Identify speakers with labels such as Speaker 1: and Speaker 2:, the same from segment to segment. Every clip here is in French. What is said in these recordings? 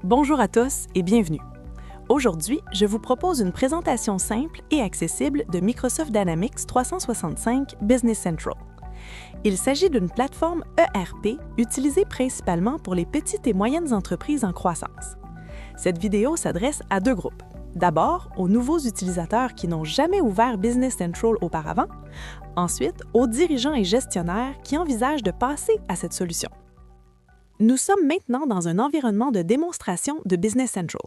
Speaker 1: Bonjour à tous et bienvenue. Aujourd'hui, je vous propose une présentation simple et accessible de Microsoft Dynamics 365 Business Central. Il s'agit d'une plateforme ERP utilisée principalement pour les petites et moyennes entreprises en croissance. Cette vidéo s'adresse à deux groupes. D'abord, aux nouveaux utilisateurs qui n'ont jamais ouvert Business Central auparavant. Ensuite, aux dirigeants et gestionnaires qui envisagent de passer à cette solution. Nous sommes maintenant dans un environnement de démonstration de Business Central.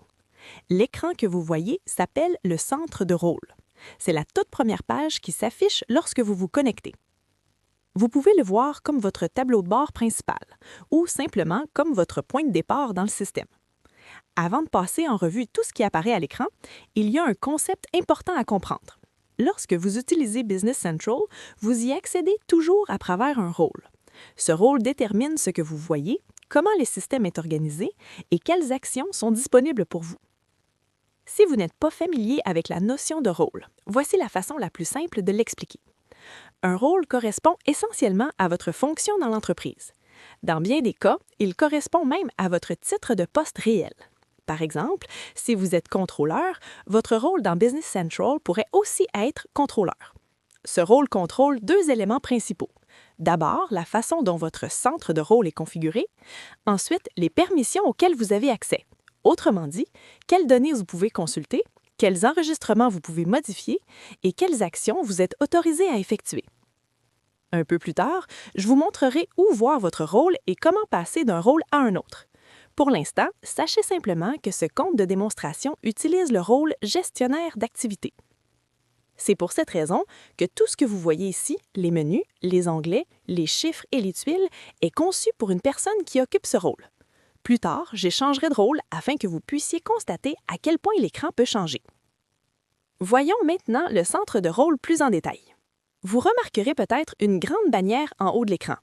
Speaker 1: L'écran que vous voyez s'appelle le centre de rôle. C'est la toute première page qui s'affiche lorsque vous vous connectez. Vous pouvez le voir comme votre tableau de bord principal ou simplement comme votre point de départ dans le système. Avant de passer en revue tout ce qui apparaît à l'écran, il y a un concept important à comprendre. Lorsque vous utilisez Business Central, vous y accédez toujours à travers un rôle. Ce rôle détermine ce que vous voyez, comment le système est organisé et quelles actions sont disponibles pour vous. Si vous n'êtes pas familier avec la notion de rôle, voici la façon la plus simple de l'expliquer. Un rôle correspond essentiellement à votre fonction dans l'entreprise. Dans bien des cas, il correspond même à votre titre de poste réel. Par exemple, si vous êtes contrôleur, votre rôle dans Business Central pourrait aussi être contrôleur. Ce rôle contrôle deux éléments principaux. D'abord, la façon dont votre centre de rôle est configuré. Ensuite, les permissions auxquelles vous avez accès. Autrement dit, quelles données vous pouvez consulter, quels enregistrements vous pouvez modifier et quelles actions vous êtes autorisé à effectuer. Un peu plus tard, je vous montrerai où voir votre rôle et comment passer d'un rôle à un autre. Pour l'instant, sachez simplement que ce compte de démonstration utilise le rôle gestionnaire d'activité. C'est pour cette raison que tout ce que vous voyez ici, les menus, les onglets, les chiffres et les tuiles, est conçu pour une personne qui occupe ce rôle. Plus tard, j'échangerai de rôle afin que vous puissiez constater à quel point l'écran peut changer. Voyons maintenant le centre de rôle plus en détail. Vous remarquerez peut-être une grande bannière en haut de l'écran.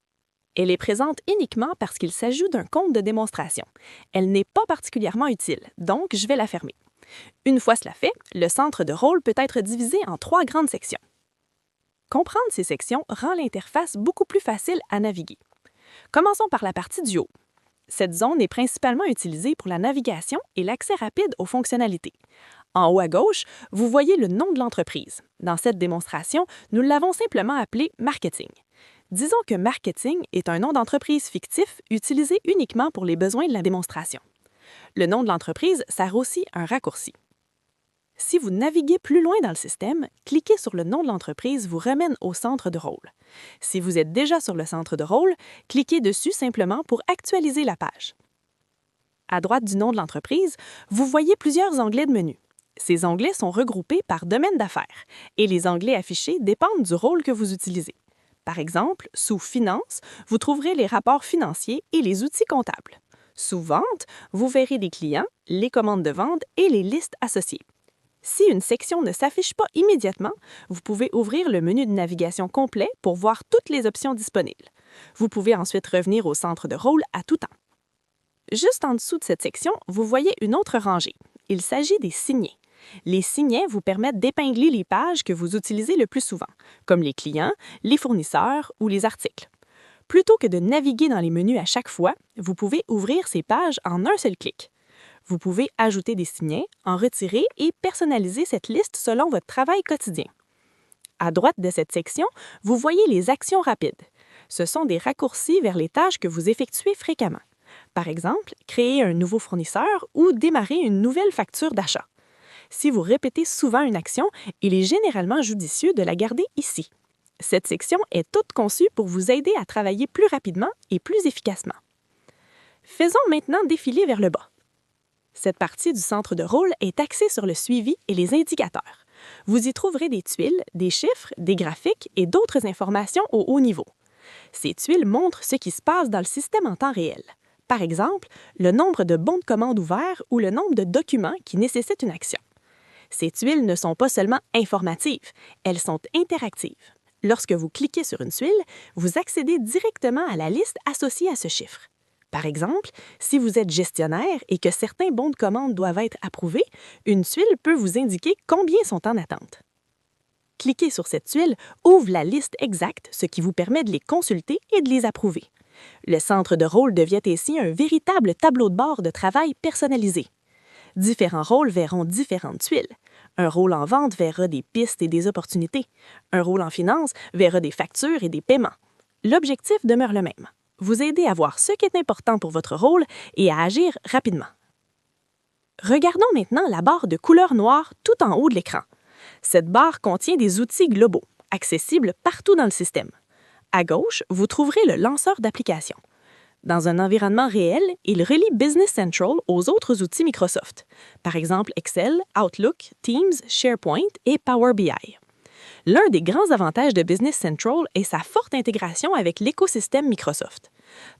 Speaker 1: Elle est présente uniquement parce qu'il s'agit d'un compte de démonstration. Elle n'est pas particulièrement utile, donc je vais la fermer. Une fois cela fait, le centre de rôle peut être divisé en trois grandes sections. Comprendre ces sections rend l'interface beaucoup plus facile à naviguer. Commençons par la partie du haut. Cette zone est principalement utilisée pour la navigation et l'accès rapide aux fonctionnalités. En haut à gauche, vous voyez le nom de l'entreprise. Dans cette démonstration, nous l'avons simplement appelé « Marketing ». Disons que « Marketing » est un nom d'entreprise fictif utilisé uniquement pour les besoins de la démonstration. Le nom de l'entreprise sert aussi un raccourci. Si vous naviguez plus loin dans le système, cliquez sur le nom de l'entreprise vous ramène au centre de rôle. Si vous êtes déjà sur le centre de rôle, cliquez dessus simplement pour actualiser la page. À droite du nom de l'entreprise, vous voyez plusieurs onglets de menu. Ces onglets sont regroupés par domaine d'affaires et les onglets affichés dépendent du rôle que vous utilisez. Par exemple, sous Finances, vous trouverez les rapports financiers et les outils comptables. Sous Vente, vous verrez les clients, les commandes de vente et les listes associées. Si une section ne s'affiche pas immédiatement, vous pouvez ouvrir le menu de navigation complet pour voir toutes les options disponibles. Vous pouvez ensuite revenir au centre de rôle à tout temps. Juste en dessous de cette section, vous voyez une autre rangée. Il s'agit des signets. Les signets vous permettent d'épingler les pages que vous utilisez le plus souvent, comme les clients, les fournisseurs ou les articles. Plutôt que de naviguer dans les menus à chaque fois, vous pouvez ouvrir ces pages en un seul clic. Vous pouvez ajouter des signets, en retirer et personnaliser cette liste selon votre travail quotidien. À droite de cette section, vous voyez les actions rapides. Ce sont des raccourcis vers les tâches que vous effectuez fréquemment. Par exemple, créer un nouveau fournisseur ou démarrer une nouvelle facture d'achat. Si vous répétez souvent une action, il est généralement judicieux de la garder ici. Cette section est toute conçue pour vous aider à travailler plus rapidement et plus efficacement. Faisons maintenant défiler vers le bas. Cette partie du centre de rôle est axée sur le suivi et les indicateurs. Vous y trouverez des tuiles, des chiffres, des graphiques et d'autres informations au haut niveau. Ces tuiles montrent ce qui se passe dans le système en temps réel. Par exemple, le nombre de bons de commande ouverts ou le nombre de documents qui nécessitent une action. Ces tuiles ne sont pas seulement informatives, elles sont interactives. Lorsque vous cliquez sur une tuile, vous accédez directement à la liste associée à ce chiffre. Par exemple, si vous êtes gestionnaire et que certains bons de commande doivent être approuvés, une tuile peut vous indiquer combien sont en attente. Cliquer sur cette tuile ouvre la liste exacte, ce qui vous permet de les consulter et de les approuver. Le centre de rôle devient ainsi un véritable tableau de bord de travail personnalisé. Différents rôles verront différentes tuiles. Un rôle en vente verra des pistes et des opportunités. Un rôle en finance verra des factures et des paiements. L'objectif demeure le même. Vous aider à voir ce qui est important pour votre rôle et à agir rapidement. Regardons maintenant la barre de couleur noire tout en haut de l'écran. Cette barre contient des outils globaux, accessibles partout dans le système. À gauche, vous trouverez le lanceur d'applications. Dans un environnement réel, il relie Business Central aux autres outils Microsoft, par exemple Excel, Outlook, Teams, SharePoint et Power BI. L'un des grands avantages de Business Central est sa forte intégration avec l'écosystème Microsoft.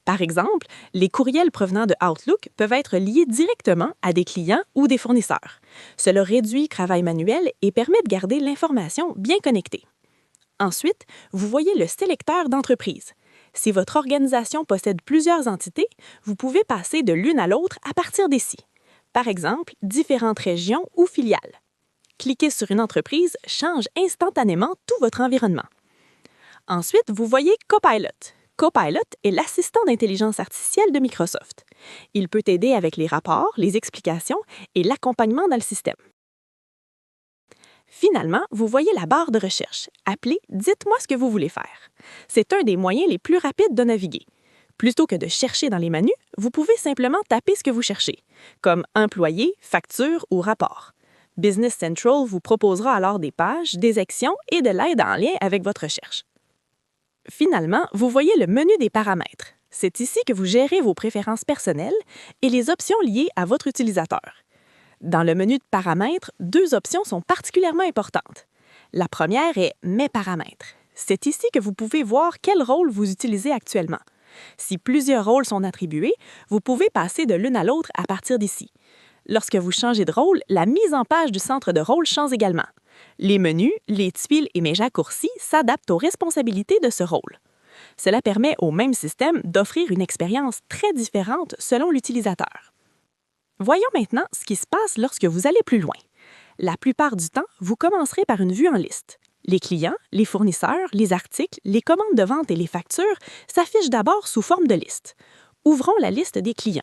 Speaker 1: Par exemple, les courriels provenant de Outlook peuvent être liés directement à des clients ou des fournisseurs. Cela réduit le travail manuel et permet de garder l'information bien connectée. Ensuite, vous voyez le sélecteur d'entreprise. Si votre organisation possède plusieurs entités, vous pouvez passer de l'une à l'autre à partir d'ici. Par exemple, différentes régions ou filiales. Cliquer sur une entreprise change instantanément tout votre environnement. Ensuite, vous voyez Copilot. Copilot est l'assistant d'intelligence artificielle de Microsoft. Il peut aider avec les rapports, les explications et l'accompagnement dans le système. Finalement, vous voyez la barre de recherche, appelée « Dites-moi ce que vous voulez faire ». C'est un des moyens les plus rapides de naviguer. Plutôt que de chercher dans les menus, vous pouvez simplement taper ce que vous cherchez, comme « Employé »,« Facture » ou « Rapport ». Business Central vous proposera alors des pages, des actions et de l'aide en lien avec votre recherche. Finalement, vous voyez le menu des paramètres. C'est ici que vous gérez vos préférences personnelles et les options liées à votre utilisateur. Dans le menu de paramètres, deux options sont particulièrement importantes. La première est « Mes paramètres ». C'est ici que vous pouvez voir quel rôle vous utilisez actuellement. Si plusieurs rôles sont attribués, vous pouvez passer de l'une à l'autre à partir d'ici. Lorsque vous changez de rôle, la mise en page du centre de rôle change également. Les menus, les tuiles et mes raccourcis s'adaptent aux responsabilités de ce rôle. Cela permet au même système d'offrir une expérience très différente selon l'utilisateur. Voyons maintenant ce qui se passe lorsque vous allez plus loin. La plupart du temps, vous commencerez par une vue en liste. Les clients, les fournisseurs, les articles, les commandes de vente et les factures s'affichent d'abord sous forme de liste. Ouvrons la liste des clients.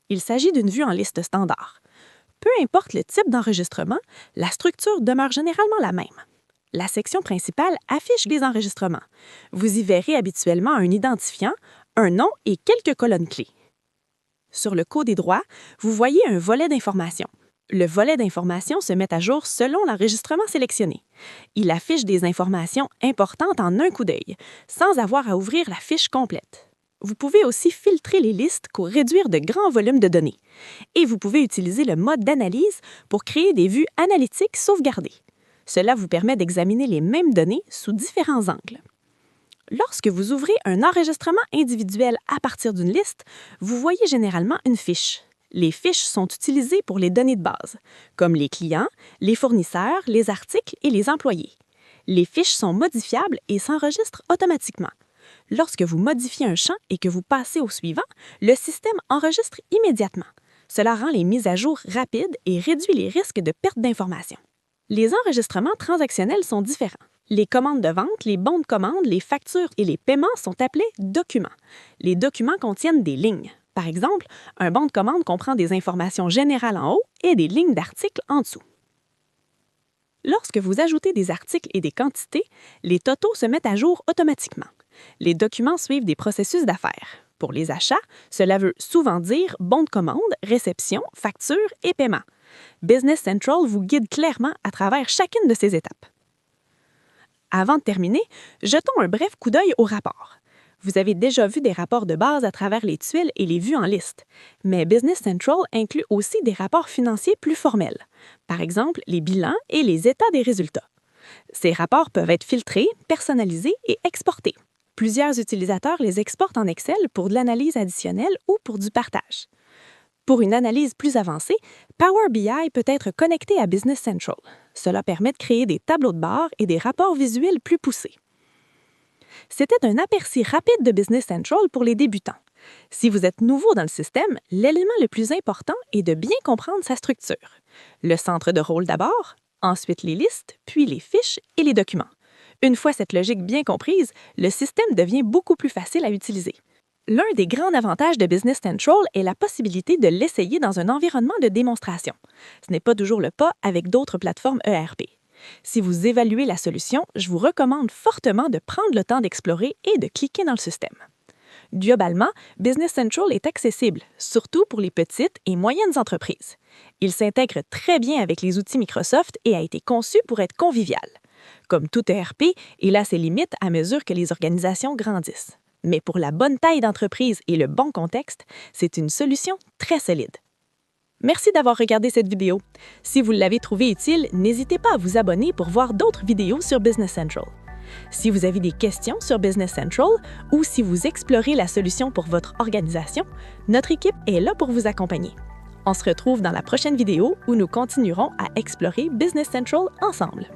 Speaker 1: Il s'agit d'une vue en liste standard. Peu importe le type d'enregistrement, la structure demeure généralement la même. La section principale affiche les enregistrements. Vous y verrez habituellement un identifiant, un nom et quelques colonnes clés. Sur le côté droit, vous voyez un volet d'information. Le volet d'information se met à jour selon l'enregistrement sélectionné. Il affiche des informations importantes en un coup d'œil, sans avoir à ouvrir la fiche complète. Vous pouvez aussi filtrer les listes pour réduire de grands volumes de données. Et vous pouvez utiliser le mode d'analyse pour créer des vues analytiques sauvegardées. Cela vous permet d'examiner les mêmes données sous différents angles. Lorsque vous ouvrez un enregistrement individuel à partir d'une liste, vous voyez généralement une fiche. Les fiches sont utilisées pour les données de base, comme les clients, les fournisseurs, les articles et les employés. Les fiches sont modifiables et s'enregistrent automatiquement. Lorsque vous modifiez un champ et que vous passez au suivant, le système enregistre immédiatement. Cela rend les mises à jour rapides et réduit les risques de perte d'informations. Les enregistrements transactionnels sont différents. Les commandes de vente, les bons de commande, les factures et les paiements sont appelés documents. Les documents contiennent des lignes. Par exemple, un bon de commande comprend des informations générales en haut et des lignes d'articles en dessous. Lorsque vous ajoutez des articles et des quantités, les totaux se mettent à jour automatiquement. Les documents suivent des processus d'affaires. Pour les achats, cela veut souvent dire bon de commande, réception, facture et paiement. Business Central vous guide clairement à travers chacune de ces étapes. Avant de terminer, jetons un bref coup d'œil au rapport. Vous avez déjà vu des rapports de base à travers les tuiles et les vues en liste, mais Business Central inclut aussi des rapports financiers plus formels, par exemple les bilans et les états des résultats. Ces rapports peuvent être filtrés, personnalisés et exportés. Plusieurs utilisateurs les exportent en Excel pour de l'analyse additionnelle ou pour du partage. Pour une analyse plus avancée, Power BI peut être connecté à Business Central. Cela permet de créer des tableaux de bord et des rapports visuels plus poussés. C'était un aperçu rapide de Business Central pour les débutants. Si vous êtes nouveau dans le système, l'élément le plus important est de bien comprendre sa structure. Le centre de rôle d'abord, ensuite les listes, puis les fiches et les documents. Une fois cette logique bien comprise, le système devient beaucoup plus facile à utiliser. L'un des grands avantages de Business Central est la possibilité de l'essayer dans un environnement de démonstration. Ce n'est pas toujours le cas avec d'autres plateformes ERP. Si vous évaluez la solution, je vous recommande fortement de prendre le temps d'explorer et de cliquer dans le système. Globalement, Business Central est accessible, surtout pour les petites et moyennes entreprises. Il s'intègre très bien avec les outils Microsoft et a été conçu pour être convivial. Comme tout ERP, il a ses limites à mesure que les organisations grandissent. Mais pour la bonne taille d'entreprise et le bon contexte, c'est une solution très solide. Merci d'avoir regardé cette vidéo. Si vous l'avez trouvée utile, n'hésitez pas à vous abonner pour voir d'autres vidéos sur Business Central. Si vous avez des questions sur Business Central ou si vous explorez la solution pour votre organisation, notre équipe est là pour vous accompagner. On se retrouve dans la prochaine vidéo où nous continuerons à explorer Business Central ensemble.